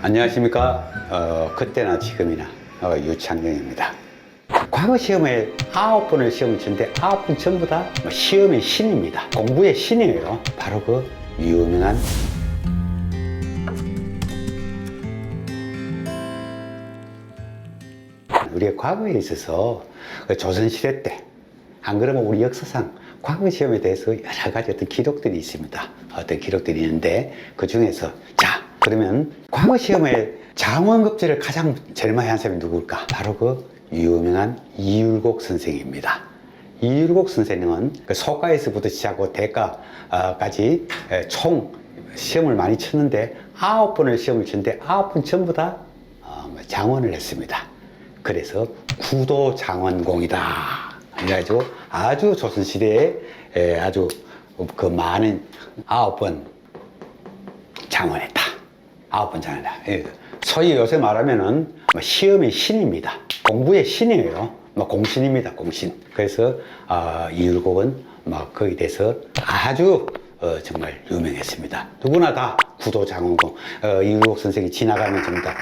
안녕하십니까. 그때나 지금이나 유창경입니다. 과거 시험에 9번을 시험을 치는데 9번 전부 다 시험의 신입니다. 공부의 신이에요. 바로 그 유명한 우리의 과거에 있어서 조선시대 때, 안 그러면 우리 역사상 과거 시험에 대해서 여러 가지 어떤 기록들이 있습니다. 어떤 기록들이 있는데 그 중에서 그러면 과거 시험에 장원급제를 가장 제일 많이 한 사람이 누굴까? 바로 그 유명한 이율곡 선생입니다. 이율곡 선생님은 그 소가에서부터 시작하고 대가까지 총 시험을 많이 쳤는데 9번을 시험을 쳤는데 9번 전부 다 장원을 했습니다. 그래서 구도장원공이다. 그래가지고 아주 조선시대에 아주 그 많은 9번 장원했다. 9번 장원했다. 소위 요새 말하면은 시험의 신입니다. 공부의 신이에요. 공신입니다. 공신. 그래서 이율곡은 거기에 대해서 아주 정말 유명했습니다. 누구나 다 구도장원공, 이율곡 선생이 지나가면 전부 다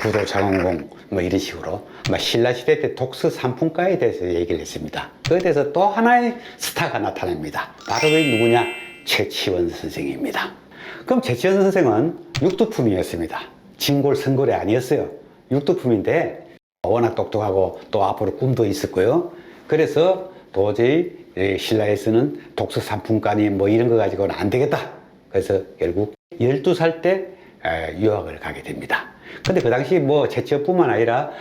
구도장원공 이런 식으로 신라시대 때 독서 삼풍가에 대해서 얘기를 했습니다. 그에 대해서 또 하나의 스타가 나타납니다. 바로 그 누구냐? 최치원 선생입니다. 그럼 최치원 선생은 육두품이었습니다. 진골 선골이 아니었어요. 육두품인데 워낙 똑똑하고 또 앞으로 꿈도 있었고요. 그래서 도저히 신라에서는 독서 삼품가니 이런 거 가지고는 안 되겠다. 그래서 결국 12살 때 유학을 가게 됩니다. 근데 그 당시 최치원뿐만 아니라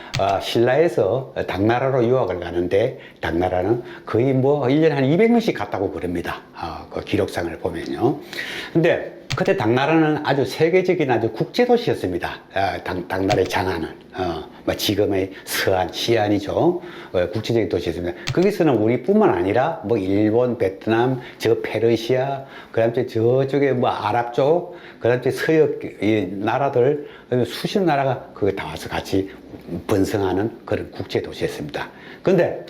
신라에서 당나라로 유학을 가는데 당나라는 거의 1년에 한 200명씩 갔다고 그럽니다. 그 기록상을 보면요. 근데 그때 당나라는 아주 세계적인 아주 국제도시였습니다. 당나라의 장안은 지금의 서안, 시안이죠. 국제적인 도시였습니다. 거기서는 우리뿐만 아니라 일본, 베트남, 페르시아, 그다음에 저쪽에 아랍 쪽, 그다음에 서역 나라들 수십 나라가 거기 다 와서 같이 번성하는 그런 국제도시였습니다. 근데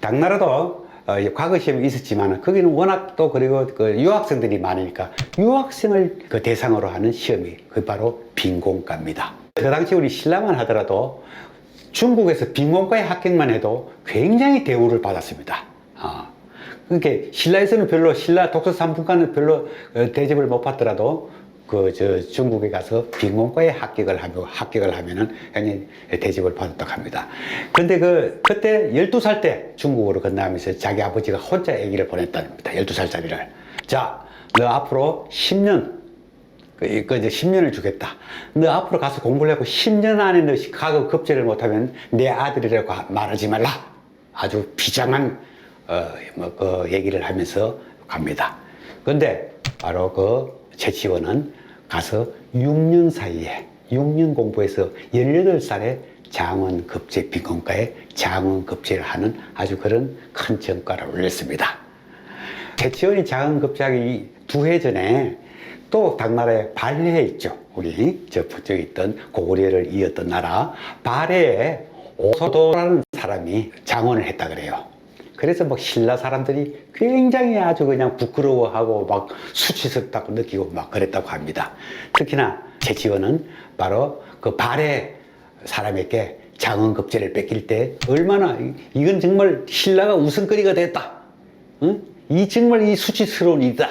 당나라도 과거 시험이 있었지만 거기는 워낙 또 그리고 유학생들이 많으니까 유학생을 대상으로 하는 시험이 바로 빈공과입니다. 그 당시 우리 신라만 하더라도 중국에서 빈공과에 합격만 해도 굉장히 대우를 받았습니다. 그러니까 신라에서는 별로 신라 독서 삼품과는 별로 대접을 못 받더라도 중국에 가서 빈공과에 합격을 하면은 굉장히 대접을 받았다고 합니다. 근데 그때 12살 때 중국으로 건너가면서 자기 아버지가 혼자 아기를 보냈답니다. 12살짜리를. 자, 너 앞으로 10년, 이제 10년을 주겠다. 너 앞으로 가서 공부를 하고 10년 안에 너 과거 급제를 못하면 내 아들이라고 말하지 말라. 아주 비장한, 얘기를 하면서 갑니다. 근데 바로 최치원은 가서 6년 사이에 6년 공부해서 18살에 장원급제 빈공과에 장원급제를 하는 아주 그런 큰 전과를 올렸습니다. 최치원이 장원급제하기 2해 전에 또 당나라에 발해에 있죠. 우리 저쪽에 있던 고구려를 이었던 나라 발해에 오소도라는 사람이 장원을 했다 그래요. 그래서 신라 사람들이 굉장히 아주 그냥 부끄러워하고 수치스럽다고 느끼고 그랬다고 합니다. 특히나 최치원은 바로 그 발해 사람에게 장원급제를 뺏길 때 얼마나 이건 정말 신라가 웃음거리가 됐다. 응? 정말 이 수치스러운 일이다.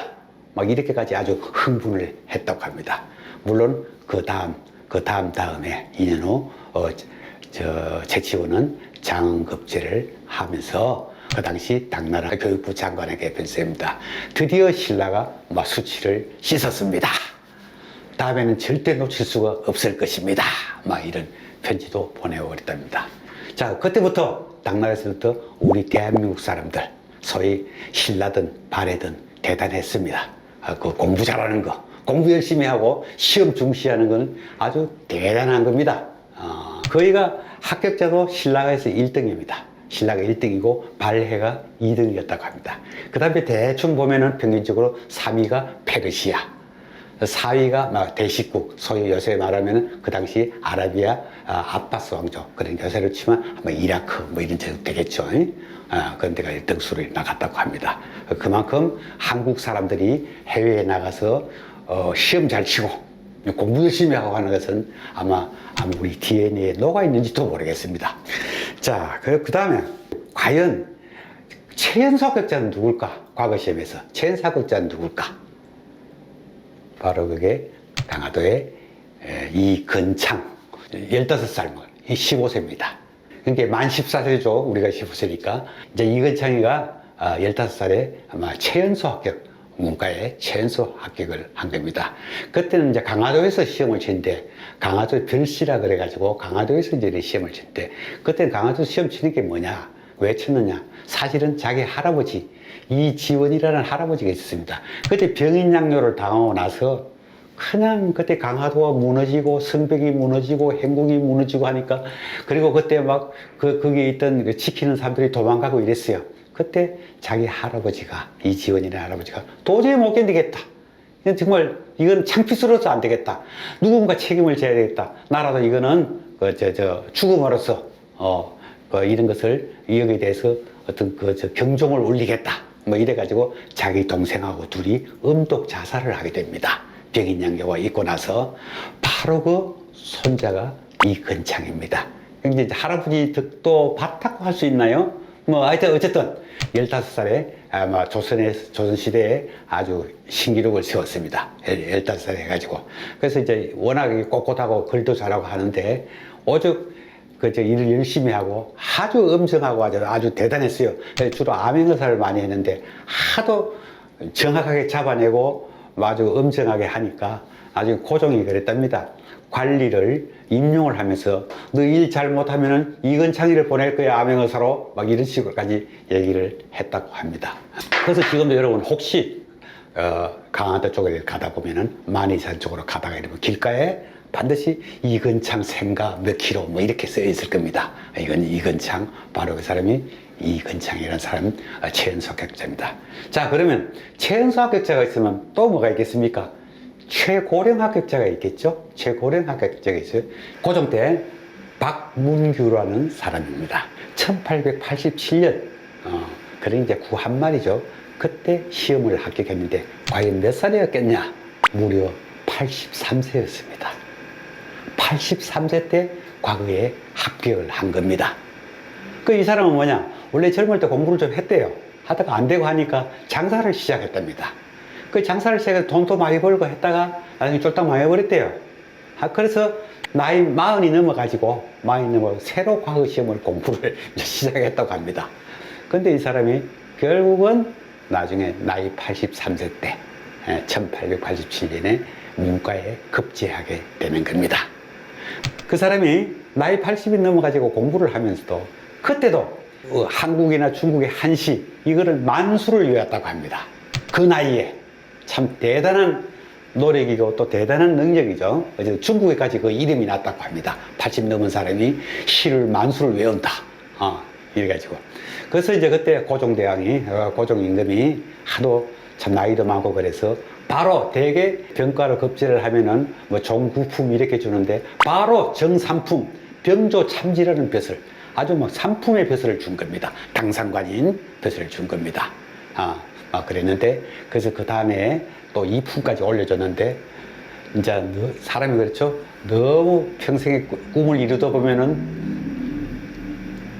이렇게까지 아주 흥분을 했다고 합니다. 물론 그 다음에 2년 후 최치원은 장원급제를 하면서 그 당시 당나라 교육부 장관에게 편지합니다. 드디어 신라가 수치를 씻었습니다. 다음에는 절대 놓칠 수가 없을 것입니다. 이런 편지도 보내고 그랬답니다. 자, 그때부터 당나라에서부터 우리 대한민국 사람들, 소위 신라든 발해든 대단했습니다. 공부 잘하는 거, 공부 열심히 하고 시험 중시하는 건 아주 대단한 겁니다. 거기가 합격자도 신라에서 1등입니다. 신라가 1등이고 발해가 2등이었다고 합니다. 그 다음에 대충 보면은 평균적으로 3위가 페르시아, 4위가 대식국, 소위 요새 말하면은 그 당시 아라비아 아바스 왕조, 그런 요새로 치면 아마 이라크 이런 데 되겠죠. 그런 데가 1등 수로 나갔다고 합니다. 그만큼 한국 사람들이 해외에 나가서 시험 잘 치고 공부 열심히 하고 하는 것은 아마 우리 DNA에 녹아 있는지도 모르겠습니다. 자, 그 다음에 과연 최연소 합격자는 누굴까? 과거 시험에서 최연소 합격자는 누굴까? 바로 그게 강화도의 이건창, 15살, 15세입니다. 그러니까 만 14세죠. 우리가 15세니까. 이제 이건창이가 15살에 아마 최연소 합격, 문과에 최연소 합격을 한 겁니다. 그때는 이제 강화도에서 시험을 치는데, 강화도 별시라 그래가지고 강화도에서 이제 시험을 치는데, 그때는 강화도 시험 치는 게 뭐냐? 왜 쳤느냐? 사실은 자기 할아버지, 이지원이라는 할아버지가 있었습니다. 그때 병인양요를 당하고 나서 그냥 그때 강화도가 무너지고 성벽이 무너지고 행궁이 무너지고 하니까, 그리고 그때 막 거기에 있던 그 지키는 사람들이 도망가고 이랬어요. 그때 자기 할아버지가, 이지원이라는 할아버지가 도저히 못 견디겠다. 정말 이건 창피스러워서 안 되겠다. 누군가 책임을 져야 되겠다. 나라도 이거는 죽음으로써 이런 것을 여기에 대해서 어떤 경종을 울리겠다. 뭐 이래가지고 자기 동생하고 둘이 음독 자살을 하게 됩니다. 병인양요가 있고 나서 바로 그 손자가 이건창입니다. 이제 할아버지 덕도 봤다고 할 수 있나요? 뭐 하여튼 어쨌든 15살에 아마 조선시대에 아주 신기록을 세웠습니다. 15살에 해가지고. 그래서 이제 워낙 꼿꼿하고 글도 잘하고 하는데 오죽 일을 열심히 하고 아주 엄정하고 아주 대단했어요. 주로 암행의사를 많이 했는데 하도 정확하게 잡아내고 아주 엄정하게 하니까 아주 고종이 그랬답니다. 관리를 임용을 하면서 너 일 잘못하면은 이건창이를 보낼 거야, 암행의사로. 막 이런 식으로까지 얘기를 했다고 합니다. 그래서 지금도 여러분 혹시 강화도 쪽에 가다 보면은 만이산 쪽으로 가다가 이러면 길가에 반드시 이건창 생가 몇 킬로 뭐 이렇게 써 있을 겁니다. 이건 이건창, 바로 그 사람이 이건창이라는 사람 최연소 합격자입니다. 자, 그러면 최연소 합격자가 있으면 또 뭐가 있겠습니까? 최고령 합격자가 있겠죠? 최고령 합격자가 있어요. 고종 때 박문규라는 사람입니다. 1887년 그런 이제 구한 말이죠. 그때 시험을 합격했는데 과연 몇 살이었겠냐? 무려 83세였습니다. 83세 때 과거에 합격을 한 겁니다. 이 사람은 뭐냐? 원래 젊을 때 공부를 좀 했대요. 하다가 안 되고 하니까 장사를 시작했답니다. 장사를 시작해서 돈도 많이 벌고 했다가 나중에 쫄딱 망해버렸대요. 그래서 나이 40이 넘어가지고 새로 과거 시험을 공부를 시작했다고 합니다. 근데 이 사람이 결국은 나중에 나이 83세 때 1887년에 문과에 급제하게 되는 겁니다. 그 사람이 나이 80이 넘어가지고 공부를 하면서도 그때도 한국이나 중국의 한시 이거를 만수를 외웠다고 합니다. 그 나이에 참 대단한 노력이고 또 대단한 능력이죠. 중국에까지 그 이름이 났다고 합니다. 80 넘은 사람이 시를 만수를 외운다. 이래가지고. 그래서 이제 그때 고종대왕이, 고종 임금이 하도 참 나이도 많고 그래서 바로 대개 병과를 급제를 하면은 뭐 종구품 이렇게 주는데 바로 정삼품, 병조 참지라는 벼슬, 아주 막 삼품의 벼슬을 준 겁니다. 당상관인 벼슬을 준 겁니다. 그랬는데, 그래서 그 다음에 또 2품까지 올려줬는데, 이제 사람이 그렇죠. 너무 평생의 꿈을 이루다 보면은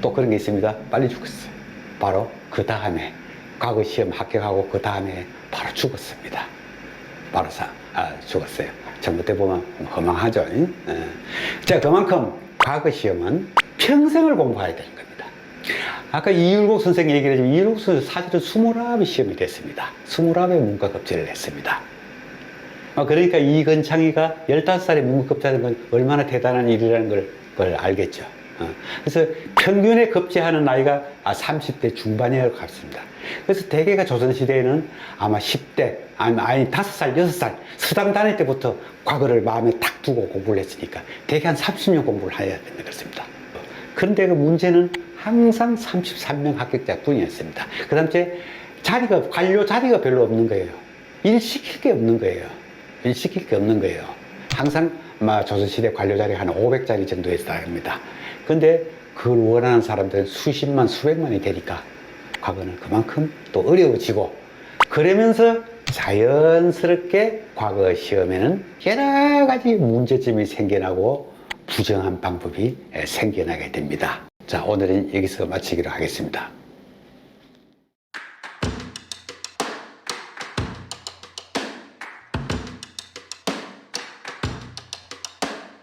또 그런 게 있습니다. 빨리 죽었어요. 바로 그 다음에 과거 시험 합격하고 그 다음에 바로 죽었습니다. 바로 죽었어요. 잘못해 보면 허망하죠. 자, 그만큼 과거 시험은 평생을 공부해야 되는 겁니다. 아까 이율곡 선생님 얘기를 했지만 이율곡 선생님 사실은 20압이 시험이 됐습니다. 20압의 문과 급제를 했습니다. 그러니까 이건창이가 15살에 문과 급제하는 건 얼마나 대단한 일이라는 걸 알겠죠. 그래서 평균에 급제하는 나이가 30대 중반이라고 같습니다. 그래서 대개가 조선시대에는 아마 10대, 아니 5살, 6살, 서당 다닐 때부터 과거를 마음에 탁 두고 공부를 했으니까 대개 한 30년 공부를 해야 되는 것입니다. 그런데 그 문제는 항상 33명 합격자 뿐이었습니다. 그 다음에 관료 자리가 별로 없는 거예요. 일 시킬 게 없는 거예요. 일 시킬 게 없는 거예요. 항상 조선시대 관료 자리가 한 500자리 정도였다 합니다. 근데 그걸 원하는 사람들은 수십만, 수백만이 되니까 과거는 그만큼 또 어려워지고, 그러면서 자연스럽게 과거 시험에는 여러 가지 문제점이 생겨나고 부정한 방법이 생겨나게 됩니다. 자, 오늘은 여기서 마치기로 하겠습니다.